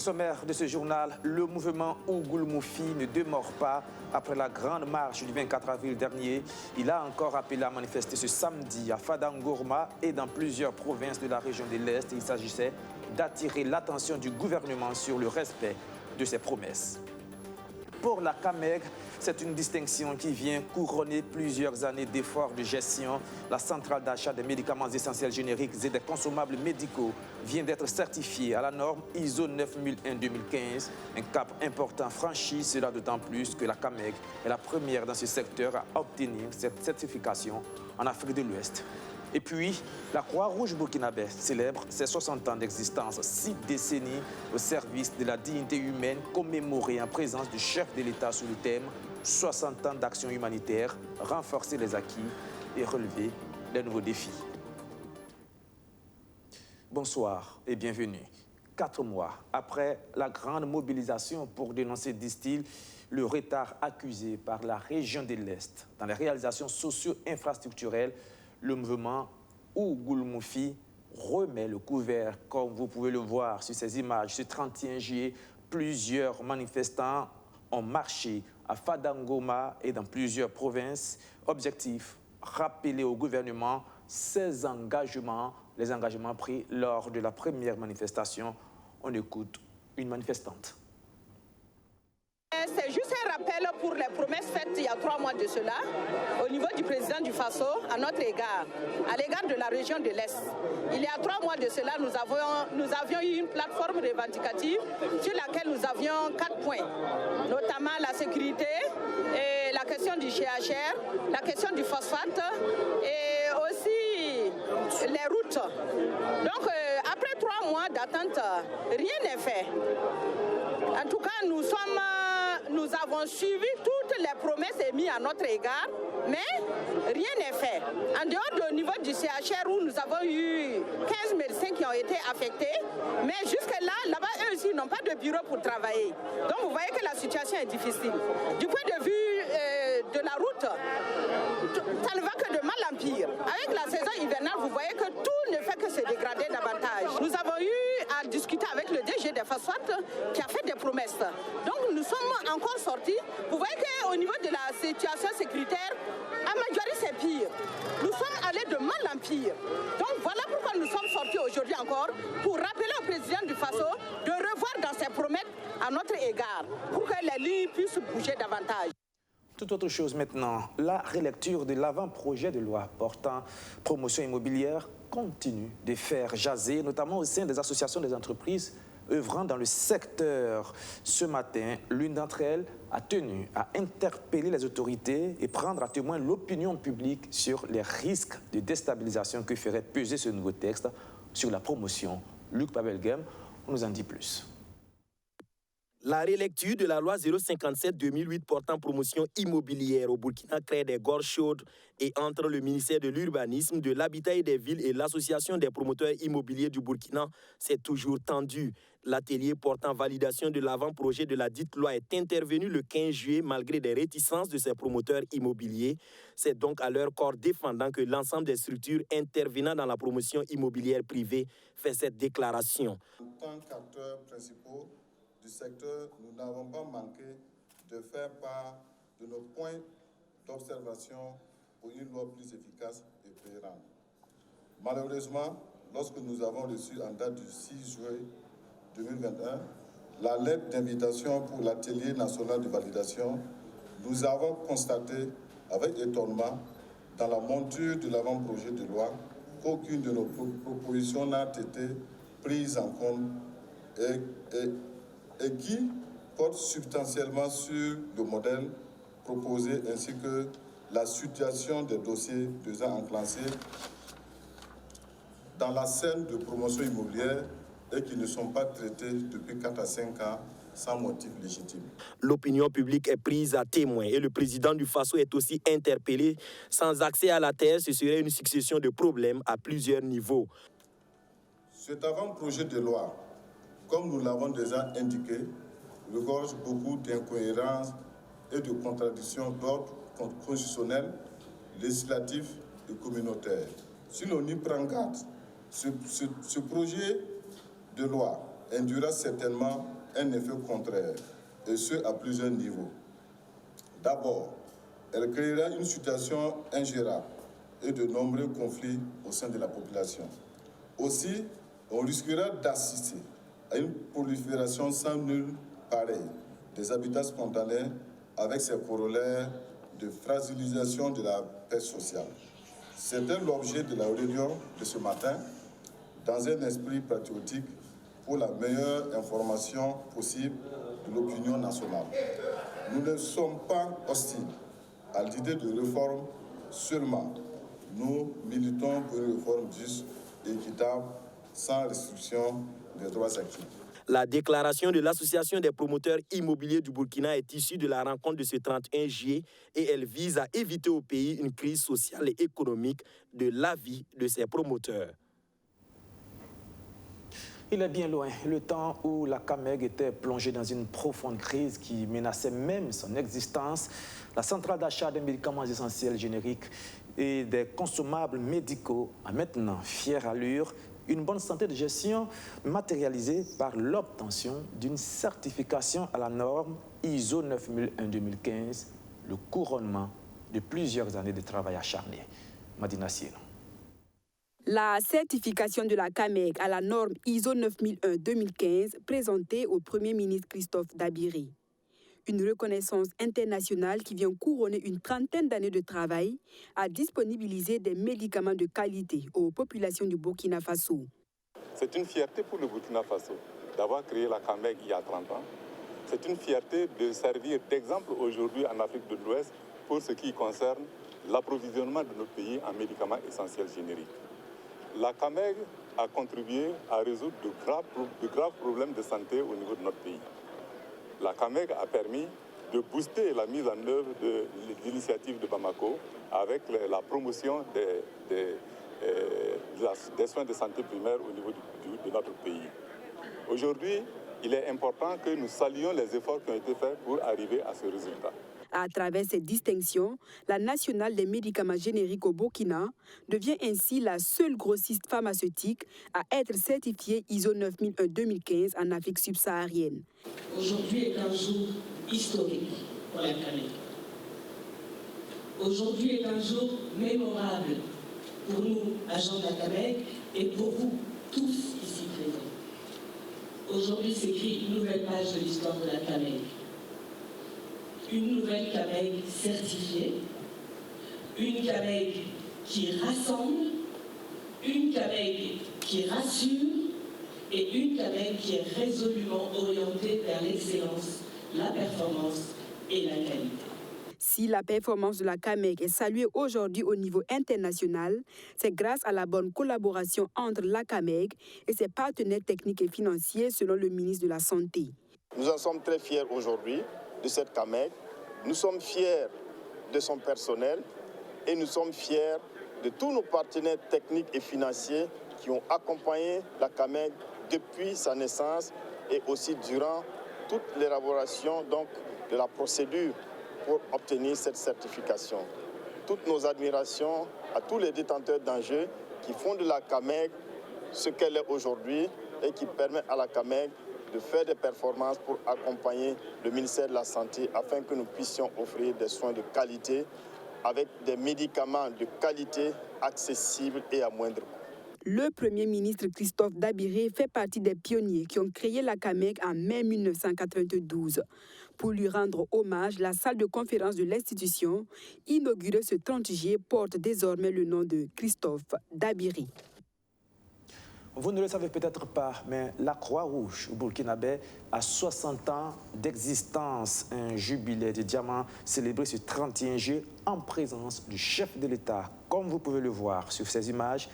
sommaire de ce journal, le mouvement Ougoul Moufi ne demeure pas. Après la grande marche du 24 avril dernier, il a encore appelé à manifester ce samedi à Fadangorma et dans plusieurs provinces de la région de l'Est. Il s'agissait d'attirer l'attention du gouvernement sur le respect de ses promesses. Pour la CAMEG, c'est une distinction qui vient couronner plusieurs années d'efforts de gestion. La centrale d'achat des médicaments essentiels génériques et des consommables médicaux vient d'être certifiée à la norme ISO 9001-2015. Un cap important franchi, cela d'autant plus que la CAMEG est la première dans ce secteur à obtenir cette certification en Afrique de l'Ouest. Et puis, la Croix-Rouge burkinabé célèbre ses 60 ans d'existence, 6 décennies au service de la dignité humaine, commémorée en présence du chef de l'État sous le thème 60 ans d'action humanitaire, renforcer les acquis et relever les nouveaux défis. Bonsoir et bienvenue. 4 mois après la grande mobilisation pour dénoncer, disent-ils, le retard accusé par la région de l'Est dans les réalisations socio-infrastructurelles, le mouvement Ougoul Moufi remet le couvert. Comme vous pouvez le voir sur ces images, ce 31 juillet, plusieurs manifestants ont marché à Fadangorma et dans plusieurs provinces. Objectif, rappeler au gouvernement ses engagements, les engagements pris lors de la première manifestation. On écoute une manifestante. C'est juste un rappel pour les promesses faites il y a 3 mois de cela au niveau du président du Faso à notre égard, à l'égard de la région de l'Est. Il y a 3 mois de cela, nous avions eu une plateforme revendicative sur laquelle nous avions 4 points, notamment la sécurité, et la question du GHR, la question du phosphate et aussi les routes. Donc après 3 mois d'attente, rien n'est fait. En tout cas, nous avons suivi toutes les promesses émises à notre égard, mais rien n'est fait. En dehors du niveau du CHR où nous avons eu 15 médecins qui ont été affectés, mais jusque-là, là-bas, eux aussi n'ont pas de bureau pour travailler. Donc vous voyez que la situation est difficile. Du point de vue de la route, ça ne va que de mal en pire. Avec la saison hivernale, vous voyez que tout ne fait que se dégrader davantage. Nous avons eu à discuter avec le DG des phosphates qui a fait des promesses. Donc nous sommes encore sortis. Vous voyez qu'au niveau de la situation sécuritaire, à Madjari c'est pire. Nous sommes allés de mal en pire. Donc voilà pourquoi nous sommes sortis aujourd'hui encore pour rappeler au président du Faso de revoir dans ses promesses à notre égard pour que les lignes puissent bouger davantage. Toute autre chose maintenant, la relecture de l'avant-projet de loi portant promotion immobilière continue de faire jaser, notamment au sein des associations des entreprises œuvrant dans le secteur. Ce matin, l'une d'entre elles a tenu à interpeller les autorités et prendre à témoin l'opinion publique sur les risques de déstabilisation que ferait peser ce nouveau texte sur la promotion. Luc Babelgem nous en dit plus. La relecture de la loi 057-2008 portant promotion immobilière au Burkina crée des gorges chaudes et entre le ministère de l'Urbanisme, de l'Habitat et des Villes et l'Association des promoteurs immobiliers du Burkina, c'est toujours tendu. L'atelier portant validation de l'avant-projet de la dite loi est intervenu le 15 juillet malgré des réticences de ces promoteurs immobiliers. C'est donc à leur corps défendant que l'ensemble des structures intervenant dans la promotion immobilière privée fait cette déclaration. En tant qu'acteurs principaux du secteur, nous n'avons pas manqué de faire part de nos points d'observation pour une loi plus efficace et pérenne. Malheureusement, lorsque nous avons reçu en date du 6 juillet 2021 la lettre d'invitation pour l'atelier national de validation, nous avons constaté avec étonnement dans la monture de l'avant-projet de loi qu'aucune de nos propositions n'a été prise en compte et qui porte substantiellement sur le modèle proposé ainsi que la situation des dossiers déjà enclenchés dans la scène de promotion immobilière et qui ne sont pas traités depuis 4 à 5 ans sans motif légitime. L'opinion publique est prise à témoin et le président du Faso est aussi interpellé. Sans accès à la terre, ce serait une succession de problèmes à plusieurs niveaux. Cet avant-projet de loi, comme nous l'avons déjà indiqué, regorge beaucoup d'incohérences et de contradictions d'ordre constitutionnel, législatif et communautaire. Si l'on y prend garde, ce projet de loi induira certainement un effet contraire, et ce à plusieurs niveaux. D'abord, elle créera une situation ingérable et de nombreux conflits au sein de la population. Aussi, on risquera d'assister à une prolifération sans nul pareil des habitats spontanés avec ses corollaires de fragilisation de la paix sociale. C'était l'objet de la réunion de ce matin dans un esprit patriotique pour la meilleure information possible de l'opinion nationale. Nous ne sommes pas hostiles à l'idée de réforme seulement. Nous militons pour une réforme juste et équitable, sans restriction des droits acquis. La déclaration de l'Association des promoteurs immobiliers du Burkina est issue de la rencontre de ce 31 juillet et elle vise à éviter au pays une crise sociale et économique de l'avis de ses promoteurs. Il est bien loin, le temps où la CAMEG était plongée dans une profonde crise qui menaçait même son existence. La centrale d'achat des médicaments essentiels génériques et des consommables médicaux a maintenant fière allure, une bonne santé de gestion matérialisée par l'obtention d'une certification à la norme ISO 9001-2015, le couronnement de plusieurs années de travail acharné. Madina Sieno. La certification de la CAMEG à la norme ISO 9001-2015 présentée au Premier ministre Christophe Dabiri. Une reconnaissance internationale qui vient couronner une trentaine d'années de travail à disponibiliser des médicaments de qualité aux populations du Burkina Faso. C'est une fierté pour le Burkina Faso d'avoir créé la CAMEG il y a 30 ans. C'est une fierté de servir d'exemple aujourd'hui en Afrique de l'Ouest pour ce qui concerne l'approvisionnement de notre pays en médicaments essentiels génériques. La CAMEG a contribué à résoudre de graves problèmes de santé au niveau de notre pays. La CAMEG a permis de booster la mise en œuvre de l'initiative de Bamako avec la promotion des soins de santé primaires au niveau de notre pays. Aujourd'hui, il est important que nous saluions les efforts qui ont été faits pour arriver à ce résultat. À travers cette distinction, la nationale des médicaments génériques au Burkina devient ainsi la seule grossiste pharmaceutique à être certifiée ISO 9001-2015 en Afrique subsaharienne. Aujourd'hui est un jour historique pour la CAMEG. Aujourd'hui est un jour mémorable pour nous, agents de la CAMEG, et pour vous, tous ici présents. Aujourd'hui s'écrit une nouvelle page de l'histoire de la CAMEG. Une nouvelle CAMEG certifiée, une CAMEG qui rassemble, une CAMEG qui rassure et une CAMEG qui est résolument orientée vers l'excellence, la performance et la qualité. Si la performance de la CAMEG est saluée aujourd'hui au niveau international, c'est grâce à la bonne collaboration entre la CAMEG et ses partenaires techniques et financiers selon le ministre de la Santé. Nous en sommes très fiers aujourd'hui de cette CAMEG. Nous sommes fiers de son personnel et nous sommes fiers de tous nos partenaires techniques et financiers qui ont accompagné la CAMEG depuis sa naissance et aussi durant toute l'élaboration de la procédure pour obtenir cette certification. Toutes nos admirations à tous les détenteurs d'enjeux qui font de la CAMEG ce qu'elle est aujourd'hui et qui permet à la CAMEG de faire des performances pour accompagner le ministère de la Santé afin que nous puissions offrir des soins de qualité avec des médicaments de qualité accessibles et à moindre coût. Le Premier ministre Christophe Dabiri fait partie des pionniers qui ont créé la CAMEG en mai 1992. Pour lui rendre hommage, la salle de conférence de l'institution, inaugurée ce 30 juillet, porte désormais le nom de Christophe Dabiri. Vous ne le savez peut-être pas, mais la Croix-Rouge burkinabé a 60 ans d'existence. Un jubilé de diamants célébré ce 31 juillet en présence du chef de l'État. Comme vous pouvez le voir sur ces images,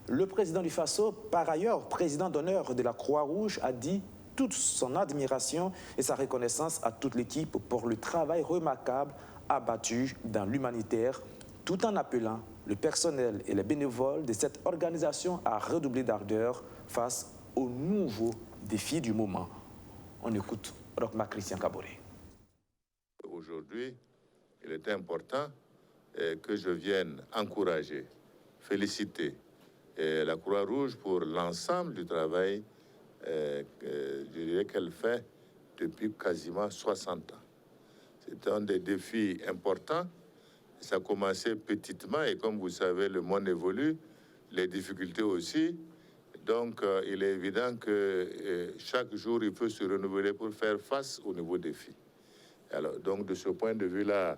le président du Faso, par ailleurs président d'honneur de la Croix-Rouge, a dit toute son admiration et sa reconnaissance à toute l'équipe pour le travail remarquable abattu dans l'humanitaire, tout en appelant le personnel et les bénévoles de cette organisation à redoubler d'ardeur face aux nouveaux défis du moment. On écoute Rokma Christian Kaboré. Aujourd'hui, il est important que je vienne encourager, féliciter la Croix-Rouge pour l'ensemble du travail je dirais qu'elle fait depuis quasiment 60 ans. C'est un des défis importants. Ça a commencé petitement et comme vous savez, le monde évolue, les difficultés aussi. Donc, il est évident que chaque jour, il faut se renouveler pour faire face aux nouveaux défis. Alors, donc, de ce point de vue-là,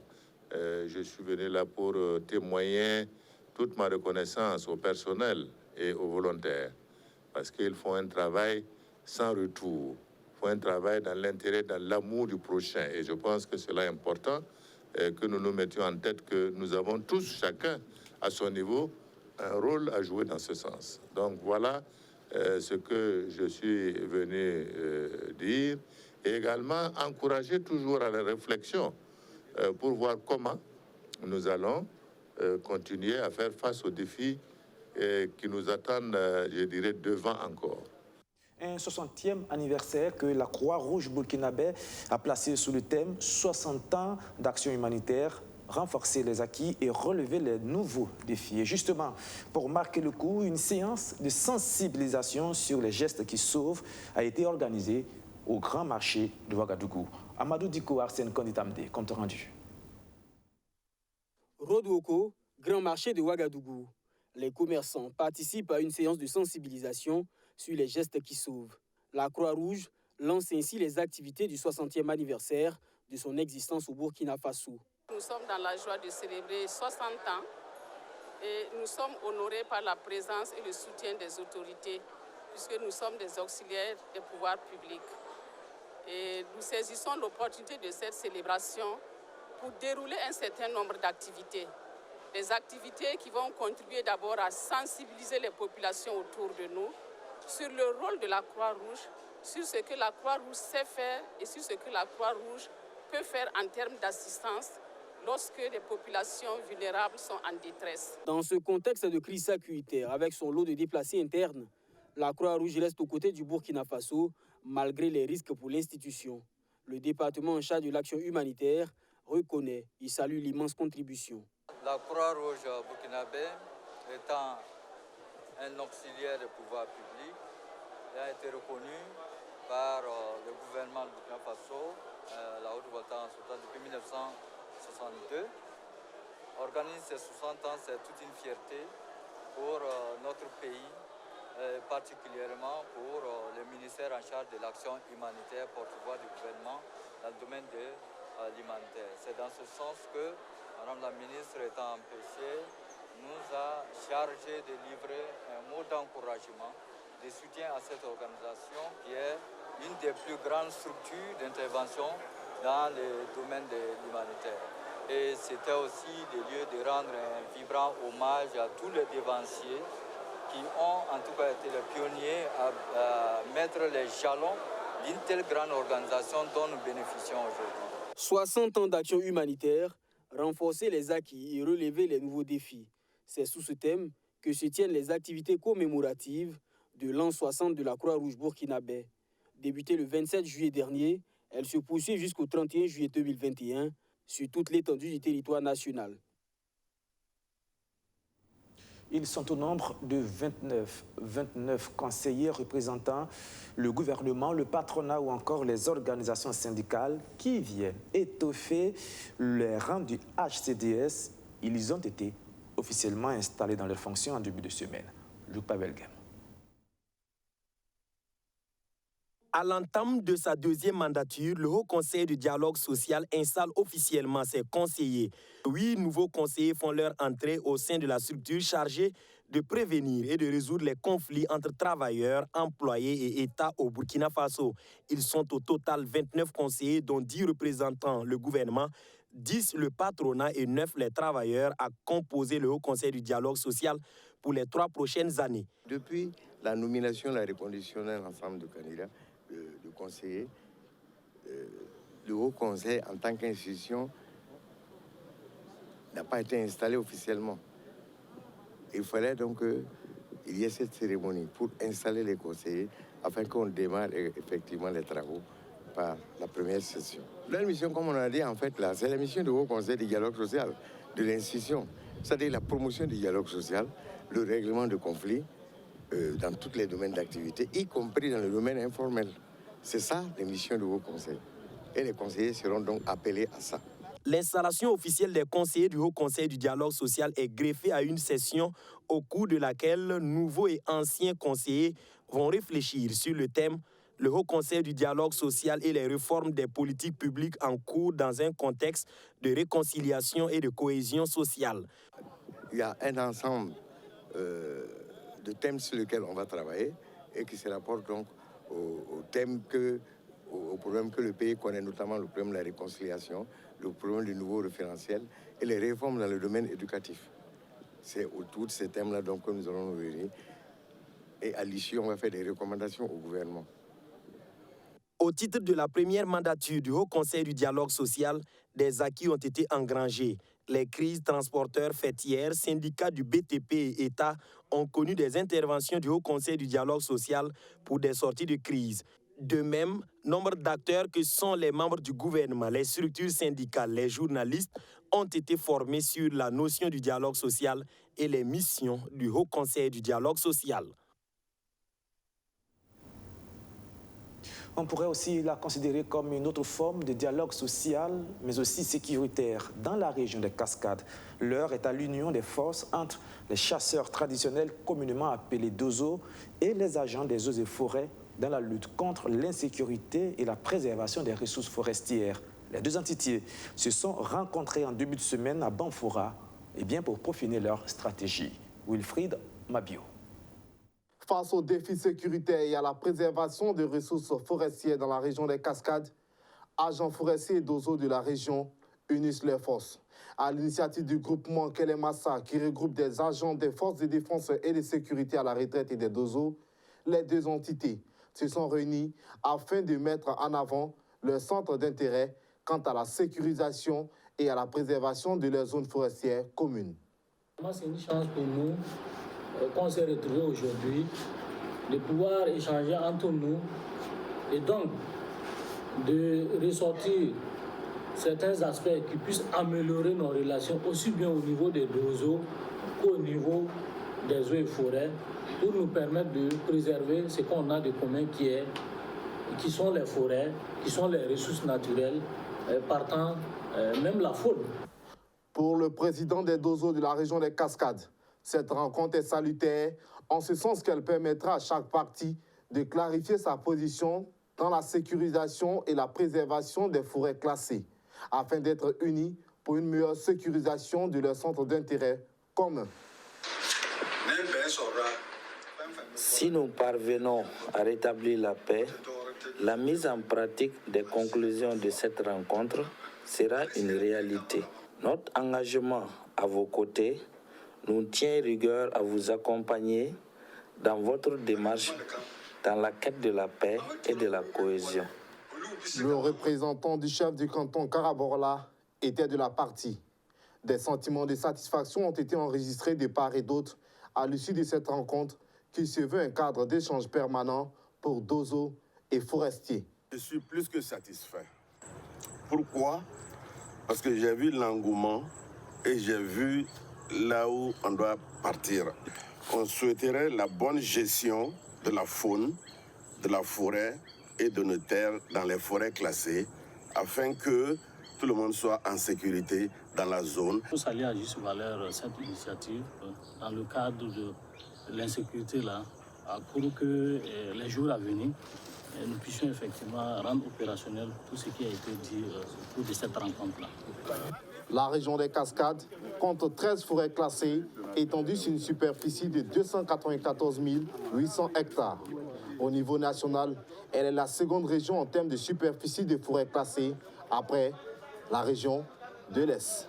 je suis venu là pour témoigner toute ma reconnaissance au personnel et aux volontaires, parce qu'ils font un travail sans retour. Ils font un travail dans l'intérêt, dans l'amour du prochain. Et je pense que cela est important, que nous nous mettions en tête que nous avons tous, chacun à son niveau, un rôle à jouer dans ce sens. Donc voilà ce que je suis venu dire, et également encourager toujours à la réflexion pour voir comment nous allons continuer à faire face aux défis qui nous attendent, je dirais, devant encore. Un 60e anniversaire que la Croix-Rouge burkinabé a placé sous le thème 60 ans d'action humanitaire, renforcer les acquis et relever les nouveaux défis. Et justement, pour marquer le coup, une séance de sensibilisation sur les gestes qui sauvent a été organisée au Grand Marché de Ouagadougou. Amadou Diko, Arsène Kanditamde, compte rendu. Rodwoko, Grand Marché de Ouagadougou. Les commerçants participent à une séance de sensibilisation sur les gestes qui sauvent. La Croix-Rouge lance ainsi les activités du 60e anniversaire de son existence au Burkina Faso. Nous sommes dans la joie de célébrer 60 ans et nous sommes honorés par la présence et le soutien des autorités puisque nous sommes des auxiliaires des pouvoirs publics. Et nous saisissons l'opportunité de cette célébration pour dérouler un certain nombre d'activités. Des activités qui vont contribuer d'abord à sensibiliser les populations autour de nous sur le rôle de la Croix-Rouge, sur ce que la Croix-Rouge sait faire et sur ce que la Croix-Rouge peut faire en termes d'assistance lorsque les populations vulnérables sont en détresse. Dans ce contexte de crise sécuritaire, avec son lot de déplacés internes, la Croix-Rouge reste aux côtés du Burkina Faso, malgré les risques pour l'institution. Le département en charge de l'action humanitaire reconnaît et salue l'immense contribution. La Croix-Rouge burkinabé étant un auxiliaire des pouvoirs publics, a été reconnu par le gouvernement du Burkina Faso, la Haute-Volta en Soudan depuis 1962. Organiser ces 60 ans, c'est toute une fierté pour notre pays, particulièrement pour le ministère en charge de l'action humanitaire, porte-voix du gouvernement dans le domaine de l'humanitaire. C'est dans ce sens que Madame la ministre étant empêchée, nous a chargé de livrer un mot d'encouragement, de soutien à cette organisation qui est une des plus grandes structures d'intervention dans le domaine de l'humanitaire. Et c'était aussi des lieux de rendre un vibrant hommage à tous les dévanciers qui ont en tout cas été les pionniers à mettre les jalons d'une telle grande organisation dont nous bénéficions aujourd'hui. 60 ans d'action humanitaire, renforcer les acquis et relever les nouveaux défis. C'est sous ce thème que se tiennent les activités commémoratives de l'an 60 de la Croix-Rouge burkinabé. Débutée le 27 juillet dernier, elle se poursuit jusqu'au 31 juillet 2021 sur toute l'étendue du territoire national. Ils sont au nombre de 29 conseillers représentant le gouvernement, le patronat ou encore les organisations syndicales qui viennent étoffer les rangs du HCDS. Ils ont été officiellement installés dans leurs fonctions en début de semaine. Luc Pavelgem. À l'entame de sa deuxième mandature, le Haut Conseil du dialogue social installe officiellement ses conseillers. 8 nouveaux conseillers font leur entrée au sein de la structure chargée de prévenir et de résoudre les conflits entre travailleurs, employés et États au Burkina Faso. Ils sont au total 29 conseillers, dont 10 représentant le gouvernement, 10 le patronat et 9 les travailleurs, à composer le Haut Conseil du dialogue social pour les 3 prochaines années. Depuis la nomination, la reconduction d'un ensemble de candidats, de conseillers, le Haut Conseil, en tant qu'institution, n'a pas été installé officiellement. Il fallait donc qu'il y ait cette cérémonie pour installer les conseillers afin qu'on démarre effectivement les travaux par la première session. La mission, comme on a dit, en fait, là, c'est la mission du Haut Conseil du dialogue social de l'institution. C'est-à-dire la promotion du dialogue social, le règlement de conflits, dans tous les domaines d'activité, y compris dans le domaine informel. C'est ça l'émission du Haut Conseil. Et les conseillers seront donc appelés à ça. L'installation officielle des conseillers du Haut Conseil du dialogue social est greffée à une session au cours de laquelle nouveaux et anciens conseillers vont réfléchir sur le thème « Le Haut Conseil du dialogue social et les réformes des politiques publiques en cours dans un contexte de réconciliation et de cohésion sociale ». Il y a un ensemble de thèmes sur lesquels on va travailler et qui se rapportent donc aux thèmes aux problèmes que le pays connaît, notamment le problème de la réconciliation, le problème du nouveau référentiel et les réformes dans le domaine éducatif. C'est autour de ces thèmes-là donc que nous allons nous réunir. Et à l'issue, on va faire des recommandations au gouvernement. Au titre de la première mandature du Haut Conseil du dialogue social, des acquis ont été engrangés. Les crises transporteurs fêtières, syndicats du BTP et État ont connu des interventions du Haut Conseil du dialogue social pour des sorties de crise. De même, nombre d'acteurs que sont les membres du gouvernement, les structures syndicales, les journalistes ont été formés sur la notion du dialogue social et les missions du Haut Conseil du dialogue social. On pourrait aussi la considérer comme une autre forme de dialogue social, mais aussi sécuritaire. Dans la région des Cascades, l'heure est à l'union des forces entre les chasseurs traditionnels communément appelés Dozo et les agents des eaux et forêts dans la lutte contre l'insécurité et la préservation des ressources forestières. Les deux entités se sont rencontrées en début de semaine à Banfora pour peaufiner leur stratégie. Wilfried Mabio. Face aux défis sécuritaires et à la préservation des ressources forestières dans la région des Cascades, agents forestiers et Dozo de la région unissent leurs forces. À l'initiative du groupement Kelemassa, qui regroupe des agents des forces de défense et de sécurité à la retraite et des Dozo, les deux entités se sont réunies afin de mettre en avant leur centre d'intérêt quant à la sécurisation et à la préservation de leurs zones forestières communes. C'est une chance pour nous qu'on s'est retrouvés aujourd'hui, de pouvoir échanger entre nous et donc de ressortir certains aspects qui puissent améliorer nos relations aussi bien au niveau des Dozo qu'au niveau des eaux et forêts pour nous permettre de préserver ce qu'on a de commun qui sont les forêts, qui sont les ressources naturelles, partant même la faune. Pour le président des Dozo de la région des Cascades, cette rencontre est salutaire en ce sens qu'elle permettra à chaque partie de clarifier sa position dans la sécurisation et la préservation des forêts classées, afin d'être unis pour une meilleure sécurisation de leurs centres d'intérêt communs. Si nous parvenons à rétablir la paix, la mise en pratique des conclusions de cette rencontre sera une réalité. Notre engagement à vos côtés nous tient rigueur à vous accompagner dans votre démarche dans la quête de la paix et de la cohésion. Le représentant du chef du canton Karaborla était de la partie. Des sentiments de satisfaction ont été enregistrés de part et d'autre à l'issue de cette rencontre qui se veut un cadre d'échange permanent pour Dozo et forestiers. Je suis plus que satisfait. Pourquoi? Parce que j'ai vu l'engouement et j'ai vu là où on doit partir. On souhaiterait la bonne gestion de la faune, de la forêt et de nos terres dans les forêts classées afin que tout le monde soit en sécurité dans la zone. Nous saluons à juste valeur cette initiative dans le cadre de l'insécurité là, pour que les jours à venir, nous puissions effectivement rendre opérationnel tout ce qui a été dit au cours de cette rencontre-là. La région des Cascades compte 13 forêts classées étendues sur une superficie de 294 800 hectares. Au niveau national, elle est la seconde région en termes de superficie de forêts classées après la région de l'Est.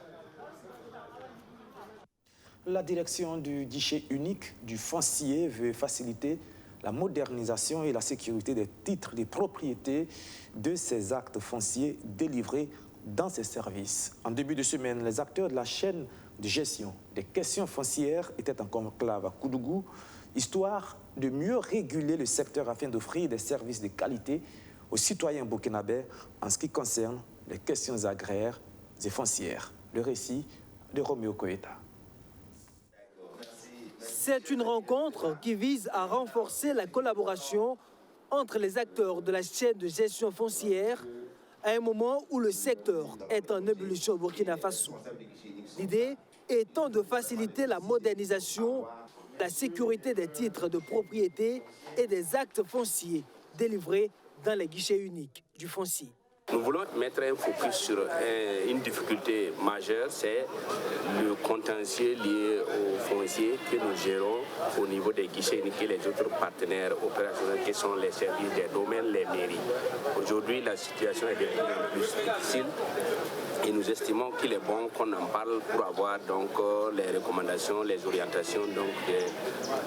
La direction du guichet unique du foncier veut faciliter la modernisation et la sécurité des titres de propriété de ces actes fonciers délivrés dans ces services. En début de semaine, les acteurs de la chaîne de gestion des questions foncières étaient en conclave à Koudougou, histoire de mieux réguler le secteur afin d'offrir des services de qualité aux citoyens burkinabés en ce qui concerne les questions agraires et foncières. Le récit de Roméo Koeta. C'est une rencontre qui vise à renforcer la collaboration entre les acteurs de la chaîne de gestion foncière à un moment où le secteur est en ébullition au Burkina Faso. L'idée étant de faciliter la modernisation, la sécurité des titres de propriété et des actes fonciers délivrés dans les guichets uniques du foncier. Nous voulons mettre un focus sur une difficulté majeure, c'est le contentieux lié au foncier que nous gérons au niveau des guichets uniques et les autres partenaires opérationnels qui sont les services des domaines, les mairies. Aujourd'hui, la situation est de plus en plus difficile et nous estimons qu'il est bon qu'on en parle pour avoir donc les recommandations, les orientations donc,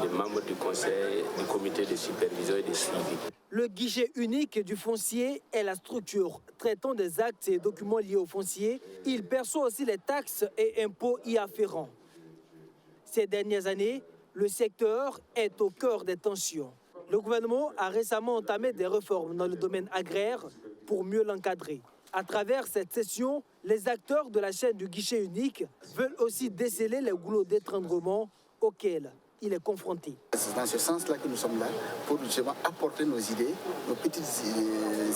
des membres du conseil, du comité de supervision et de suivi. Le guichet unique du foncier est la structure traitant des actes et documents liés au foncier. Il perçoit aussi les taxes et impôts y afférents. Ces dernières années, le secteur est au cœur des tensions. Le gouvernement a récemment entamé des réformes dans le domaine agraire pour mieux l'encadrer. À travers cette session, les acteurs de la chaîne du guichet unique veulent aussi déceler les goulots d'étranglement auxquels il est confronté. C'est dans ce sens-là que nous sommes là, pour justement apporter nos idées, nos petites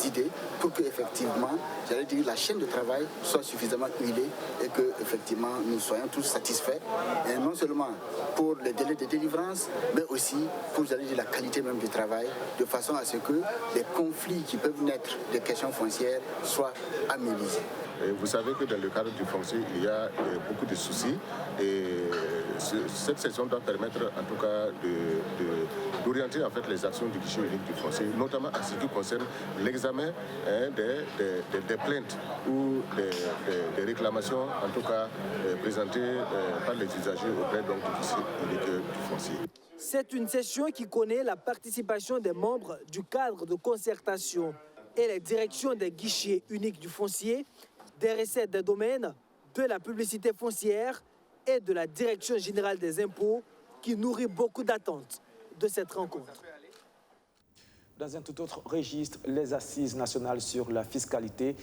idées, pour que effectivement, j'allais dire, la chaîne de travail soit suffisamment huilée et que effectivement nous soyons tous satisfaits, et non seulement pour les délais de délivrance, mais aussi pour, j'allais dire, la qualité même du travail, de façon à ce que les conflits qui peuvent naître des questions foncières soient améliorés. Et vous savez que dans le cadre du foncier, il y a beaucoup de soucis et cette session doit permettre en tout cas d'orienter en fait les actions du guichet unique du foncier, notamment en ce qui concerne l'examen des plaintes ou des réclamations en tout cas présentées par les usagers auprès donc, du guichet unique du foncier. C'est une session qui connaît la participation des membres du cadre de concertation et les directions des guichets uniques du foncier, des recettes des domaines, de la publicité foncière et de la Direction générale des impôts qui nourrit beaucoup d'attentes de cette rencontre. Dans un tout autre registre, les assises nationales sur la fiscalité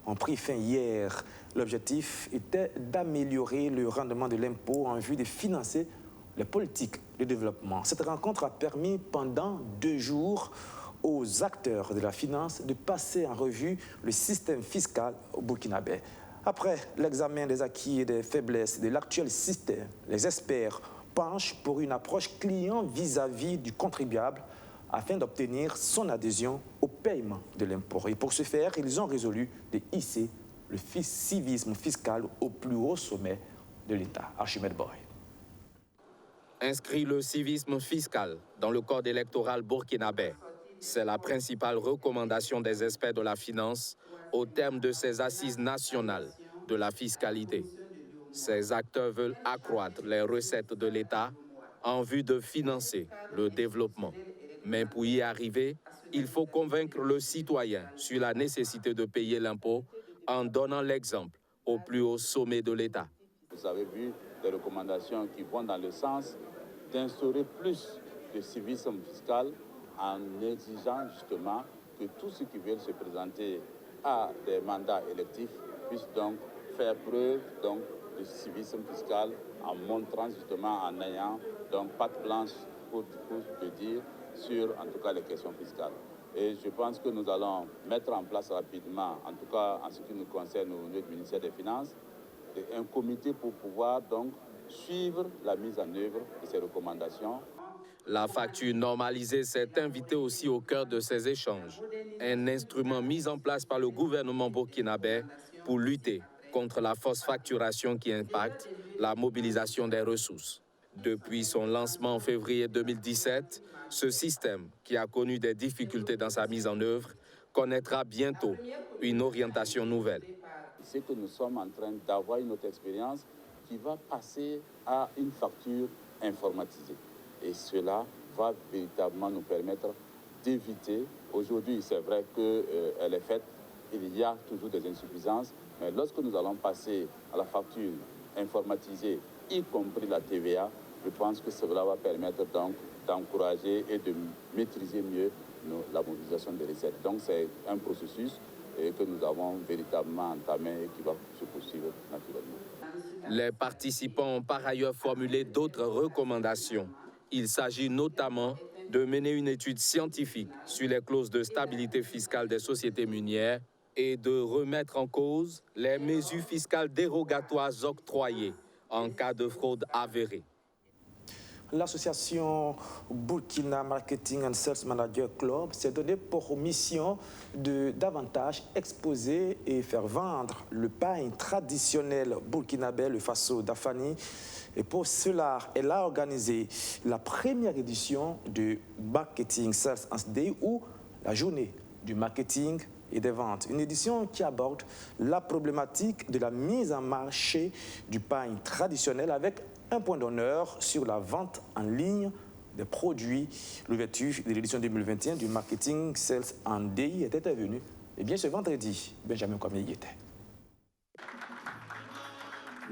ont pris fin hier. L'objectif était d'améliorer le rendement de l'impôt en vue de financer les politiques de développement. Cette rencontre a permis pendant 2 jours aux acteurs de la finance de passer en revue le système fiscal au burkinabé. Après l'examen des acquis et des faiblesses de l'actuel système, les experts penchent pour une approche client vis-à-vis du contribuable afin d'obtenir son adhésion au paiement de l'impôt. Et pour ce faire, ils ont résolu de hisser le civisme fiscal au plus haut sommet de l'État. Archimède Boy. Inscrit le civisme fiscal dans le code électoral burkinabé. C'est la principale recommandation des experts de la finance au terme de ces assises nationales de la fiscalité. Ces acteurs veulent accroître les recettes de l'État en vue de financer le développement. Mais pour y arriver, il faut convaincre le citoyen sur la nécessité de payer l'impôt en donnant l'exemple au plus haut sommet de l'État. Vous avez vu des recommandations qui vont dans le sens d'instaurer plus de civisme fiscal en exigeant justement que tous ceux qui veulent se présenter à des mandats électifs puissent donc faire preuve donc, de civisme fiscal en montrant justement, en ayant donc patte blanche pour le dire sur en tout cas les questions fiscales. Et je pense que nous allons mettre en place rapidement, en tout cas en ce qui nous concerne au niveau du ministère des Finances, un comité pour pouvoir donc suivre la mise en œuvre de ces recommandations. La facture normalisée s'est invitée aussi au cœur de ces échanges. Un instrument mis en place par le gouvernement burkinabé pour lutter contre la fausse facturation qui impacte la mobilisation des ressources. Depuis son lancement en février 2017, ce système, qui a connu des difficultés dans sa mise en œuvre, connaîtra bientôt une orientation nouvelle. C'est que nous sommes en train d'avoir une autre expérience qui va passer à une facture informatisée. Et cela va véritablement nous permettre d'éviter, aujourd'hui c'est vrai qu'elle est faite, il y a toujours des insuffisances, mais lorsque nous allons passer à la facture informatisée, y compris la TVA, je pense que cela va permettre donc d'encourager et de maîtriser mieux la mobilisation des recettes. Donc c'est un processus que nous avons véritablement entamé et qui va se poursuivre naturellement. Les participants ont par ailleurs formulé d'autres recommandations. Il s'agit notamment de mener une étude scientifique sur les clauses de stabilité fiscale des sociétés minières et de remettre en cause les mesures fiscales dérogatoires octroyées en cas de fraude avérée. L'association Burkina Marketing and Sales Manager Club s'est donné pour mission de davantage exposer et faire vendre le pain traditionnel burkinabé, le Faso d'Afani. Et pour cela, elle a organisé la première édition de Marketing Sales and Day, ou la journée du marketing et des ventes. Une édition qui aborde la problématique de la mise en marché du pain traditionnel avec un point d'honneur sur la vente en ligne des produits. L'ouverture de l'édition 2021 du Marketing Sales and Day était intervenue ce vendredi. Benjamin Kwame y était.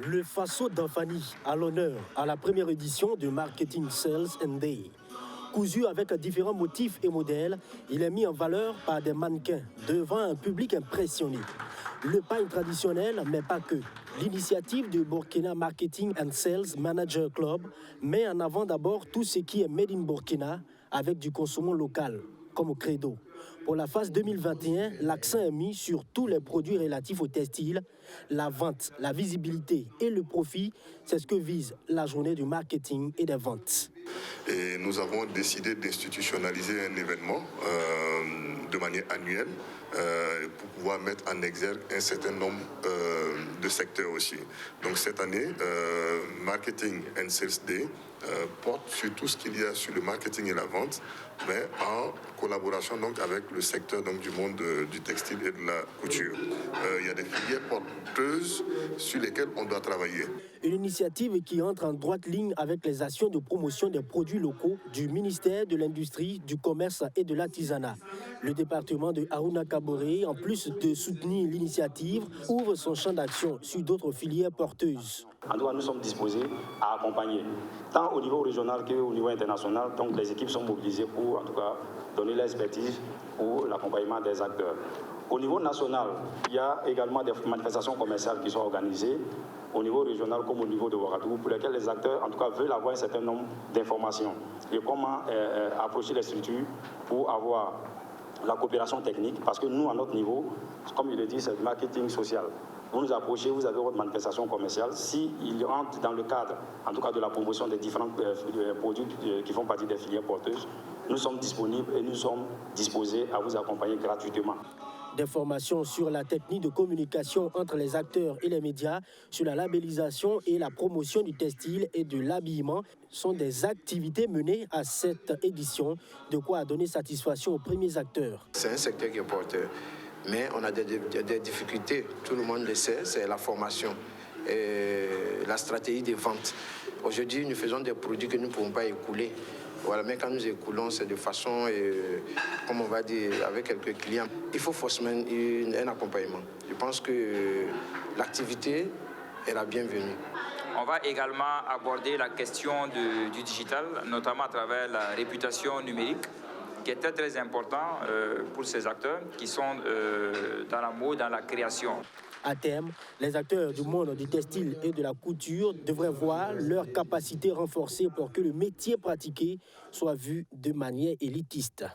Le Faso d'Afani à l'honneur à la première édition du Marketing Sales and Day. Cousu avec différents motifs et modèles, il est mis en valeur par des mannequins devant un public impressionné. Le pain traditionnel, mais pas que. L'initiative du Burkina Marketing and Sales Manager Club met en avant d'abord tout ce qui est made in Burkina avec du consommant local, comme au credo. Pour la phase 2021, l'accent est mis sur tous les produits relatifs au textile, la vente, la visibilité et le profit. C'est ce que vise la journée du marketing et des ventes. Et nous avons décidé d'institutionnaliser un événement de manière annuelle pour pouvoir mettre en exergue un certain nombre de secteurs aussi. Donc cette année, Marketing and Sales Day porte sur tout ce qu'il y a sur le marketing et la vente, mais en collaboration donc avec le secteur donc du monde du textile et de la couture. Il y a des filières porteuses sur lesquelles on doit travailler. Une initiative qui entre en droite ligne avec les actions de promotion des produits locaux du ministère de l'Industrie, du Commerce et de l'Artisanat. Le département de Harouna Kaboré, en plus de soutenir l'initiative, ouvre son champ d'action sur d'autres filières porteuses. En tout cas, nous sommes disposés à accompagner, tant au niveau régional qu'au niveau international. Donc, les équipes sont mobilisées pour, en tout cas, donner l'expertise pour l'accompagnement des acteurs. Au niveau national, il y a également des manifestations commerciales qui sont organisées, au niveau régional comme au niveau de Ouagadougou, pour lesquelles les acteurs, en tout cas, veulent avoir un certain nombre d'informations. Et comment approcher les structures pour avoir la coopération technique, parce que nous, à notre niveau, comme il le dit, c'est le marketing social. Vous nous approchez, vous avez votre manifestation commerciale. S'il rentre dans le cadre, en tout cas, de la promotion des différents produits qui font partie des filières porteuses, nous sommes disponibles et nous sommes disposés à vous accompagner gratuitement. Des formations sur la technique de communication entre les acteurs et les médias, sur la labellisation et la promotion du textile et de l'habillement sont des activités menées à cette édition, de quoi donner satisfaction aux premiers acteurs. C'est un secteur qui est porteur, mais on a des difficultés, tout le monde le sait, c'est la formation et la stratégie de vente. Aujourd'hui, nous faisons des produits que nous ne pouvons pas écouler. Voilà, mais quand nous écoulons, c'est de façon, comme on va dire, avec quelques clients. Il faut forcément un accompagnement. Je pense que l'activité est la bienvenue. On va également aborder la question du digital, notamment à travers la réputation numérique, qui est très très important pour ces acteurs qui sont dans la mode, dans la création. À terme, les acteurs du monde du textile et de la couture devraient voir leur capacité renforcée pour que le métier pratiqué soit vu de manière élitiste.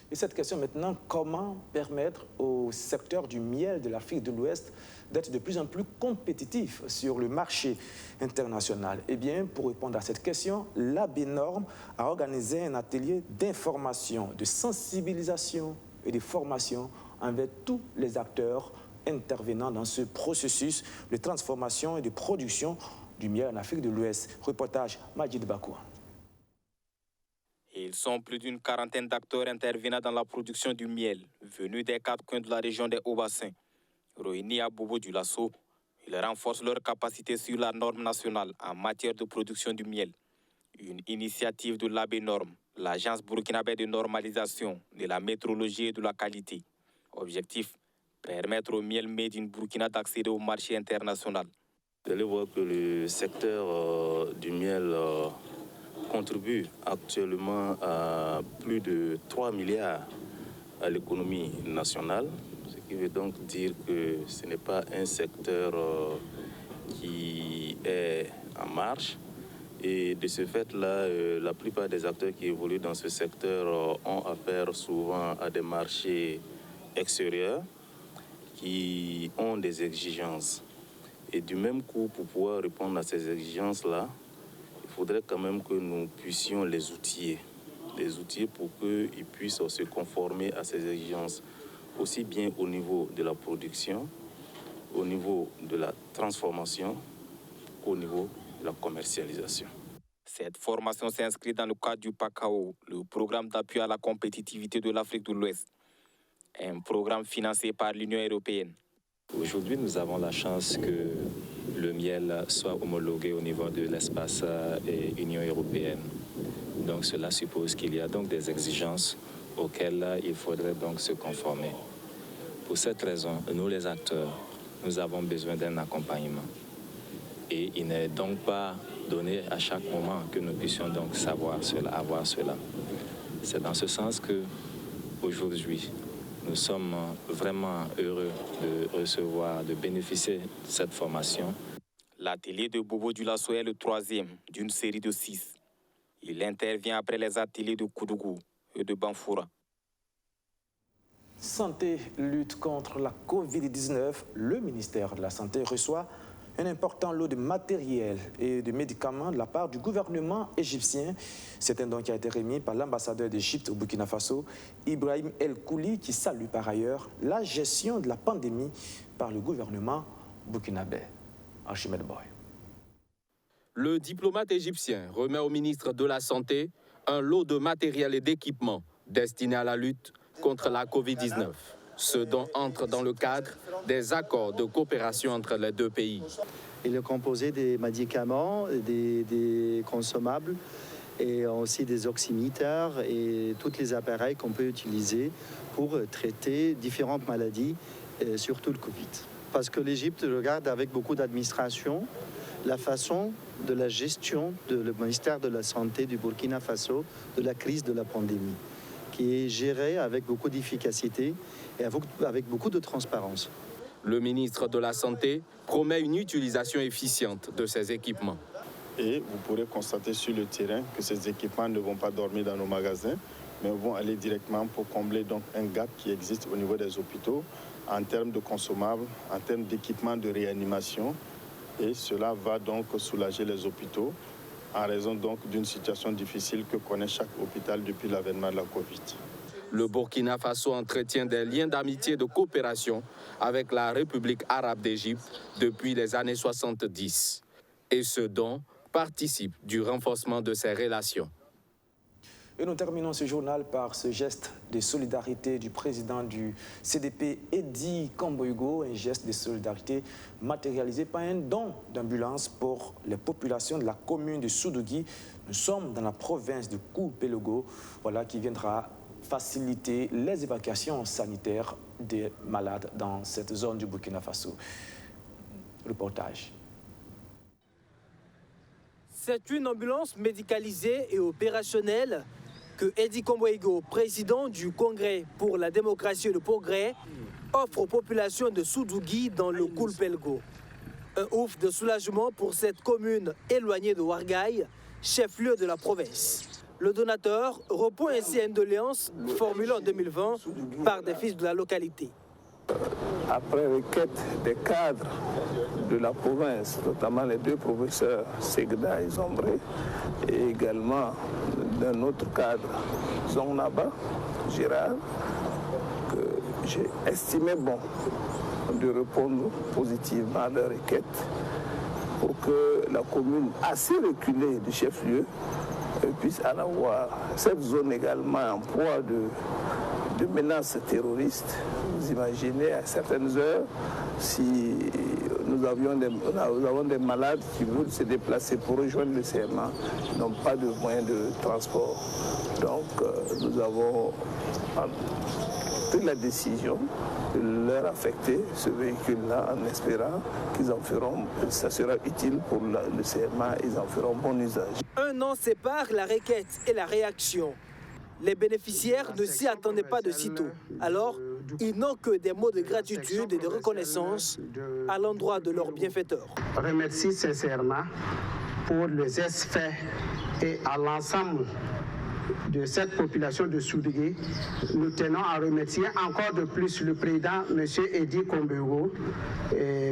Et cette question maintenant, comment permettre au secteur du miel de l'Afrique de l'Ouest d'être de plus en plus compétitif sur le marché international? Eh bien, pour répondre à cette question, l'ABNorm a organisé un atelier d'information, de sensibilisation et de formation envers tous les acteurs intervenant dans ce processus de transformation et de production du miel en Afrique de l'Ouest. Reportage Majid Bakoua. Ils sont plus d'une quarantaine d'acteurs intervenant dans la production du miel, venus des 4 coins de la région des Hauts-Bassins. Réunis à Bobo du Lasso, ils renforcent leur capacité sur la norme nationale en matière de production du miel. Une initiative de l'ABNorm, l'agence burkinabé de normalisation de la métrologie et de la qualité. Objectif, permettre au miel made in Burkina d'accéder au marché international. Vous allez voir que le secteur du miel contribue actuellement à plus de 3 milliards à l'économie nationale, ce qui veut donc dire que ce n'est pas un secteur qui est en marche Et de ce fait-là, la plupart des acteurs qui évoluent dans ce secteur ont affaire souvent à des marchés extérieurs qui ont des exigences. Et du même coup, pour pouvoir répondre à ces exigences-là, il faudrait quand même que nous puissions les outiller pour qu'ils puissent se conformer à ces exigences, aussi bien au niveau de la production, au niveau de la transformation, qu'au niveau de la commercialisation. Cette formation s'inscrit dans le cadre du PACAO, le programme d'appui à la compétitivité de l'Afrique de l'Ouest, un programme financé par l'Union européenne. Aujourd'hui, nous avons la chance que le miel soit homologué au niveau de l'espace Union européenne. Donc cela suppose qu'il y a donc des exigences auxquelles il faudrait donc se conformer. Pour cette raison, nous les acteurs, nous avons besoin d'un accompagnement. Et il n'est donc pas donné à chaque moment que nous puissions donc savoir cela, avoir cela. C'est dans ce sens que aujourd'hui, nous sommes vraiment heureux de recevoir, de bénéficier de cette formation. L'atelier de Bobo Dioulasso est le 3e d'une série de 6. Il intervient après les ateliers de Koudougou et de Banfoura. Santé, lutte contre la Covid-19, le ministère de la Santé reçoit un important lot de matériel et de médicaments de la part du gouvernement égyptien. C'est un don qui a été remis par l'ambassadeur d'Égypte au Burkina Faso, Ibrahim El Kouli, qui salue par ailleurs la gestion de la pandémie par le gouvernement burkinabé. Archimède Boy. Le diplomate égyptien remet au ministre de la Santé un lot de matériel et d'équipements destinés à la lutte contre la Covid-19. Ce don entre dans le cadre des accords de coopération entre les deux pays. Il est composé des médicaments, des consommables et aussi des oxyméters et tous les appareils qu'on peut utiliser pour traiter différentes maladies, surtout le Covid. Parce que l'Égypte regarde avec beaucoup d'administration la façon de la gestion du ministère de la Santé du Burkina Faso de la crise de la pandémie, qui est gérée avec beaucoup d'efficacité et avec beaucoup de transparence. Le ministre de la Santé promet une utilisation efficiente de ces équipements. Et vous pourrez constater sur le terrain que ces équipements ne vont pas dormir dans nos magasins, mais vont aller directement pour combler donc un gap qui existe au niveau des hôpitaux en termes de consommables, en termes d'équipements de réanimation. Et cela va donc soulager les hôpitaux en raison donc d'une situation difficile que connaît chaque hôpital depuis l'avènement de la Covid. Le Burkina Faso entretient des liens d'amitié et de coopération avec la République arabe d'Égypte depuis les années 70. Et ce don participe du renforcement de ces relations. Et nous terminons ce journal par ce geste de solidarité du président du CDP, Eddy Kamboïgo, un geste de solidarité matérialisé par un don d'ambulance pour les populations de la commune de Soudougui. Nous sommes dans la province de Koupélogo, voilà, qui viendra faciliter les évacuations sanitaires des malades dans cette zone du Burkina Faso. Reportage. C'est une ambulance médicalisée et opérationnelle que Eddy Kamboïgo, président du Congrès pour la démocratie et le progrès, offre aux populations de Soudougui dans le Koupélogo. Un ouf de soulagement pour cette commune éloignée de Ouarghaï, chef-lieu de la province. Le donateur répond ainsi à une doléance formulée en 2020 par des fils de la localité. Après requête des cadres de la province, notamment les deux professeurs Segda et Zombré, et également d'un autre cadre, Zongnaba, Gérard, que j'ai estimé bon de répondre positivement à leur requête pour que la commune assez reculée du chef-lieu puisse en avoir. Cette zone également en proie de menaces terroristes. Vous imaginez à certaines heures, si nous avons des malades qui veulent se déplacer pour rejoindre le CMA, ils n'ont pas de moyens de transport. Donc nous avons pris la décision de leur affecter ce véhicule-là en espérant qu'ils en feront, ça sera utile pour le CMA, ils en feront bon usage. Un an sépare la requête et la réaction. Les bénéficiaires ne s'y attendaient pas de sitôt. Alors, ils n'ont que des mots de gratitude et de reconnaissance à l'endroit de leurs bienfaiteurs. Je remercie sincèrement pour les effets et à l'ensemble de cette population de Soudigué, nous tenons à remercier encore de plus le président, M. Edi Kombego,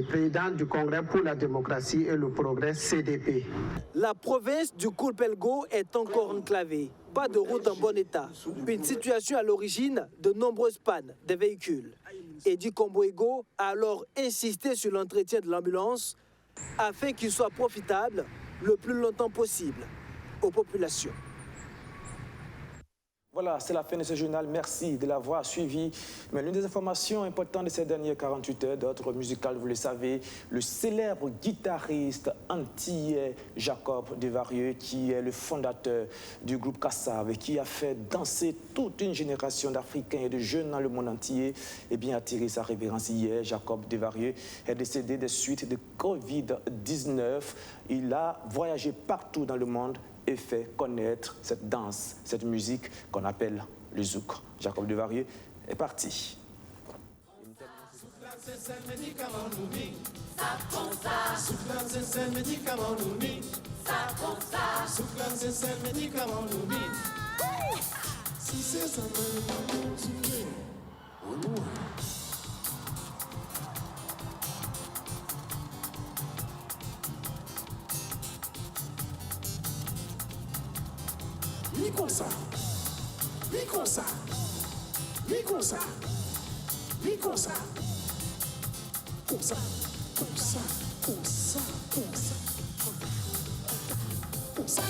président du Congrès pour la démocratie et le progrès CDP. La province du Koulpelgo est encore enclavée. Pas de route en bon état. Une situation à l'origine de nombreuses pannes des véhicules. Edi Kombego a alors insisté sur l'entretien de l'ambulance afin qu'il soit profitable le plus longtemps possible aux populations. Voilà, c'est la fin de ce journal. Merci de l'avoir suivi. Mais l'une des informations importantes de ces dernières 48 heures d'ordre musical, vous le savez, le célèbre guitariste antillais Jacob Devarieux, qui est le fondateur du groupe Kassav et qui a fait danser toute une génération d'Africains et de jeunes dans le monde entier, eh bien, a tiré sa révérence hier. Jacob Devarieux est décédé des suites de Covid-19. Il a voyagé partout dans le monde et fait connaître cette danse, cette musique qu'on appelle le zouk. Jacob Devarieux est parti. Comme ça, oui comme ça, oui comme ça, oui comme ça, comme ça, comme ça, comme ça, comme ça, comme ça.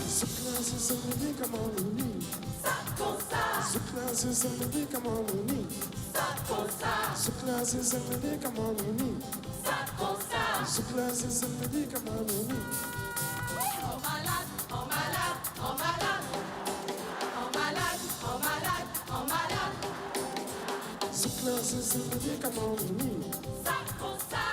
Ce classe c'est le comme on dit. Ça comme ça. Ce classe c'est le comme on dit. Ça comme ça. Ce classe c'est le comme on dit. Ça comme ça. Ce classe c'est le comme on dit. C'est le comme on dit. Ça comme ça.